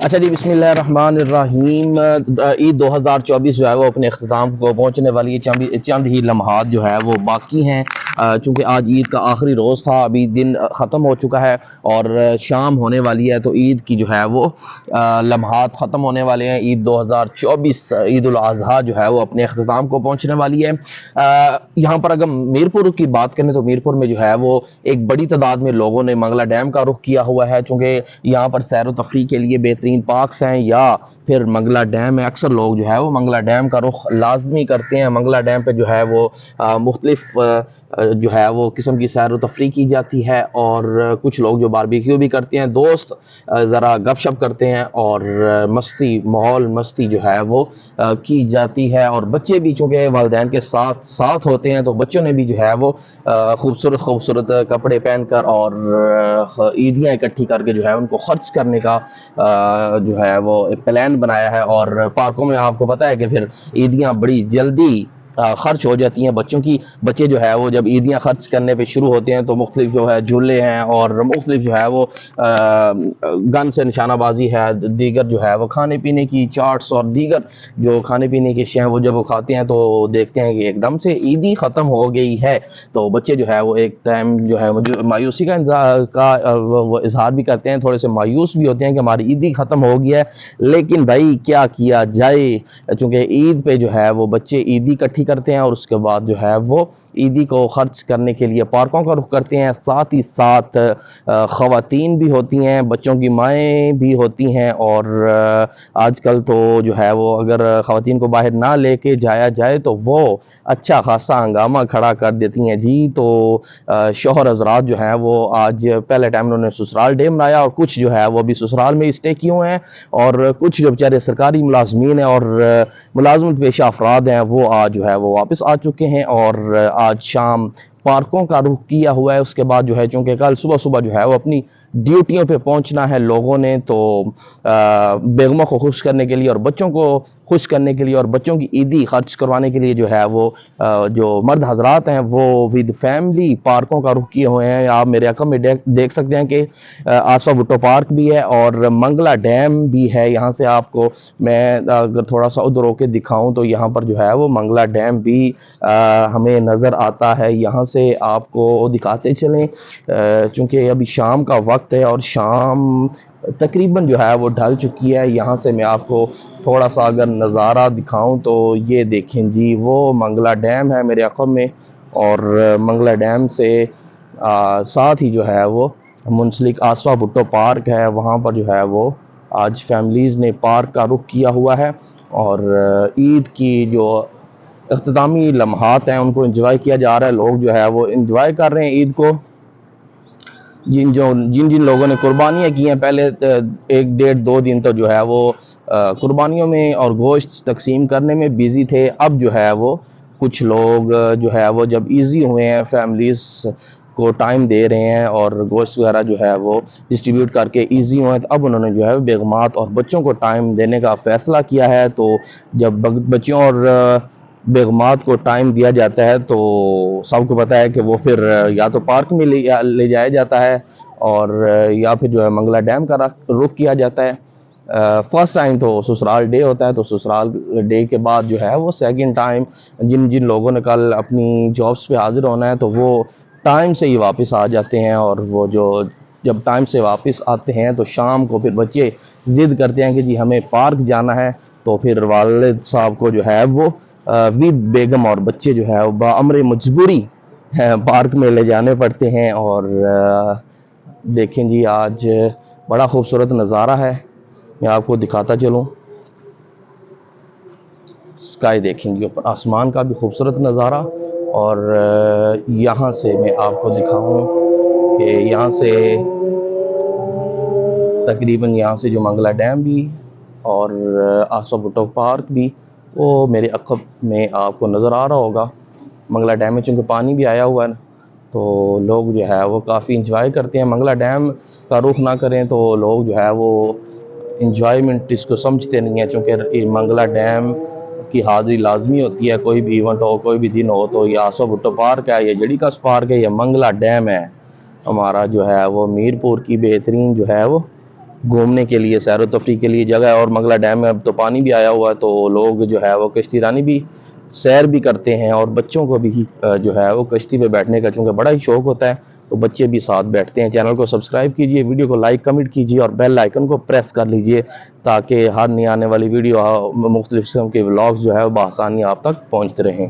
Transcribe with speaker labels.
Speaker 1: اچھا جی، بسم اللہ الرحمن الرحیم۔ عید 2024 جو ہے وہ اپنے اختتام کو پہنچنے والی ہے۔ چند ہی لمحات جو ہے وہ باقی ہیں، چونکہ آج عید کا آخری روز تھا، ابھی دن ختم ہو چکا ہے اور شام ہونے والی ہے، تو عید کی جو ہے وہ لمحات ختم ہونے والے ہیں۔ عید 2024 عید الاضحیٰ جو ہے وہ اپنے اختتام کو پہنچنے والی ہے۔ یہاں پر اگر میرپور کی بات کریں تو میرپور میں جو ہے وہ ایک بڑی تعداد میں لوگوں نے منگلہ ڈیم کا رخ کیا ہوا ہے، چونکہ یہاں پر سیر و تفریح کے لیے بہترین پارکس ہیں یا پھر منگلہ ڈیم ہے۔ اکثر لوگ جو ہے وہ منگلہ ڈیم کا رخ لازمی کرتے ہیں۔ منگلہ ڈیم پہ جو ہے وہ مختلف جو ہے وہ قسم کی سیر و تفریح کی جاتی ہے، اور کچھ لوگ جو باربیکیو بھی کرتے ہیں، دوست ذرا گپ شپ کرتے ہیں، اور ماحول مستی جو ہے وہ کی جاتی ہے۔ اور بچے بھی چونکہ والدین کے ساتھ ہوتے ہیں، تو بچوں نے بھی جو ہے وہ خوبصورت کپڑے پہن کر اور عیدیاں اکٹھی کر کے جو ہے ان کو خرچ کرنے کا جو ہے وہ پلان بنایا ہے۔ اور پارکوں میں آپ کو پتہ ہے کہ پھر عیدیاں بڑی جلدی خرچ ہو جاتی ہیں بچوں کی۔ بچے جو ہے وہ جب عیدیاں خرچ کرنے پہ شروع ہوتے ہیں تو مختلف جو ہے جھولے ہیں اور مختلف جو ہے وہ گن سے نشانہ بازی ہے، دیگر جو ہے وہ کھانے پینے کی چاٹس اور دیگر جو کھانے پینے کی اشیاء ہیں، وہ جب وہ کھاتے ہیں تو دیکھتے ہیں کہ ایک دم سے عیدی ختم ہو گئی ہے، تو بچے جو ہے وہ ایک ٹائم جو ہے وہ مایوسی کا وہ اظہار بھی کرتے ہیں، تھوڑے سے مایوس بھی ہوتے ہیں کہ ہماری عیدی ختم ہو گیا ہے۔ لیکن بھائی کیا کیا جائے، چونکہ عید پہ جو ہے وہ بچے عیدی اکٹھی کرتے ہیں اور اس کے بعد جو ہے وہ عیدی کو خرچ کرنے کے لیے پارکوں کا رخ کرتے ہیں۔ ساتھ ہی ساتھ خواتین بھی ہوتی ہیں، بچوں کی مائیں بھی ہوتی ہیں، اور آج کل تو جو ہے وہ اگر خواتین کو باہر نہ لے کے جایا جائے تو وہ اچھا خاصا ہنگامہ کھڑا کر دیتی ہیں جی۔ تو شوہر حضرات جو ہیں وہ آج پہلے ٹائم انہوں نے سسرال ڈے منایا، اور کچھ جو ہے وہ بھی سسرال میں اسٹے کیے ہوئے ہیں، اور کچھ جو بیچارے سرکاری ملازمین ہیں اور ملازمت پیشہ افراد ہیں وہ آج جو ہے وہ واپس آ چکے ہیں، اور آج شام پارکوں کا رخ کیا ہوا ہے۔ اس کے بعد جو ہے چونکہ کل صبح جو ہے وہ اپنی ڈیوٹیوں پہ پہنچنا ہے لوگوں نے، تو بیگموں کو خوش کرنے کے لیے اور بچوں کو خوش کرنے کے لیے اور بچوں کی عیدی خرچ کروانے کے لیے جو ہے وہ جو مرد حضرات ہیں وہ ود فیملی پارکوں کا رخ کیے ہوئے ہیں۔ آپ میرے عقب میں دیکھ سکتے ہیں کہ آسوا بھٹو پارک بھی ہے اور منگلہ ڈیم بھی ہے۔ یہاں سے آپ کو میں اگر تھوڑا سا ادھر ہو کے دکھاؤں تو یہاں پر جو ہے وہ منگلہ ڈیم بھی ہمیں نظر آتا ہے۔ یہاں سے آپ کو دکھاتے چلیں، چونکہ ابھی شام کا وقت ہے اور شام تقریباً جو ہے وہ ڈھل چکی ہے۔ یہاں سے میں آپ کو تھوڑا سا اگر نظارہ دکھاؤں تو یہ دیکھیں جی، وہ منگلہ ڈیم ہے میرے عقب میں، اور منگلہ ڈیم سے ساتھ ہی جو ہے وہ منسلک آسوا بھٹو پارک ہے، وہاں پر جو ہے وہ آج فیملیز نے پارک کا رخ کیا ہوا ہے، اور عید کی جو اختتامی لمحات ہیں ان کو انجوائے کیا جا رہا ہے۔ لوگ جو ہے وہ انجوائے کر رہے ہیں عید کو۔ جن لوگوں نے قربانیاں کی ہیں پہلے ایک ڈیڑھ دو دن تو جو ہے وہ قربانیوں میں اور گوشت تقسیم کرنے میں بیزی تھے، اب جو ہے وہ کچھ لوگ جو ہے وہ جب ایزی ہوئے ہیں، فیملیز کو ٹائم دے رہے ہیں اور گوشت وغیرہ جو ہے وہ ڈسٹریبیوٹ کر کے ایزی ہوئے ہیں، تو اب انہوں نے جو ہے بیگمات اور بچوں کو ٹائم دینے کا فیصلہ کیا ہے۔ تو جب بچوں اور بیگمات کو ٹائم دیا جاتا ہے تو سب کو پتہ ہے کہ وہ پھر یا تو پارک میں لے جایا جاتا ہے، اور یا پھر جو ہے منگلہ ڈیم کا رخ کیا جاتا ہے۔ فرسٹ ٹائم تو سسرال ڈے ہوتا ہے، تو سسرال ڈے کے بعد جو ہے وہ سیکنڈ ٹائم جن لوگوں نے کل اپنی جابس پہ حاضر ہونا ہے تو وہ ٹائم سے ہی واپس آ جاتے ہیں، اور وہ جب ٹائم سے واپس آتے ہیں تو شام کو پھر بچے ضد کرتے ہیں کہ جی ہمیں پارک جانا ہے، تو پھر والد صاحب کو جو ہے وہ ود بیگم اور بچے جو ہے وہ بامر مجبوری پارک میں لے جانے پڑتے ہیں۔ اور دیکھیں جی، آج بڑا خوبصورت نظارہ ہے، میں آپ کو دکھاتا چلوں۔ اسکائی دیکھیں جی، اوپر آسمان کا بھی خوبصورت نظارہ، اور یہاں سے میں آپ کو دکھاؤں کہ یہاں سے تقریباً یہاں سے جو منگلہ ڈیم بھی اور آسوا بھٹو پارک بھی وہ میرے عقب میں آپ کو نظر آ رہا ہوگا۔ منگلہ ڈیم میں چونکہ پانی بھی آیا ہوا ہے تو لوگ جو ہے وہ کافی انجوائے کرتے ہیں۔ منگلہ ڈیم کا رخ نہ کریں تو لوگ جو ہے وہ انجوائمنٹ اس کو سمجھتے نہیں ہیں، چونکہ منگلہ ڈیم کی حاضری لازمی ہوتی ہے، کوئی بھی ایونٹ ہو، کوئی بھی دن ہو، تو یہ آسوا بھٹو پارک ہے، یہ جڑی کس پارک ہے، یہ منگلہ ڈیم ہے ہمارا جو ہے وہ میرپور کی بہترین جو ہے وہ گھومنے کے لیے، سیر و تفریح کے لیے جگہ ہے، اور منگلا ڈیم میں اب تو پانی بھی آیا ہوا ہے، تو لوگ جو ہے وہ کشتی رانی بھی سیر بھی کرتے ہیں، اور بچوں کو بھی جو ہے وہ کشتی پہ بیٹھنے کا چونکہ بڑا ہی شوق ہوتا ہے، تو بچے بھی ساتھ بیٹھتے ہیں۔ چینل کو سبسکرائب کیجئے، ویڈیو کو لائک کمنٹ کیجئے، اور بیل آئیکن کو پریس کر لیجئے تاکہ ہر نئی آنے والی ویڈیو مختلف قسم کے ولاگز جو ہے وہ بآسانی آپ تک پہنچتے رہیں۔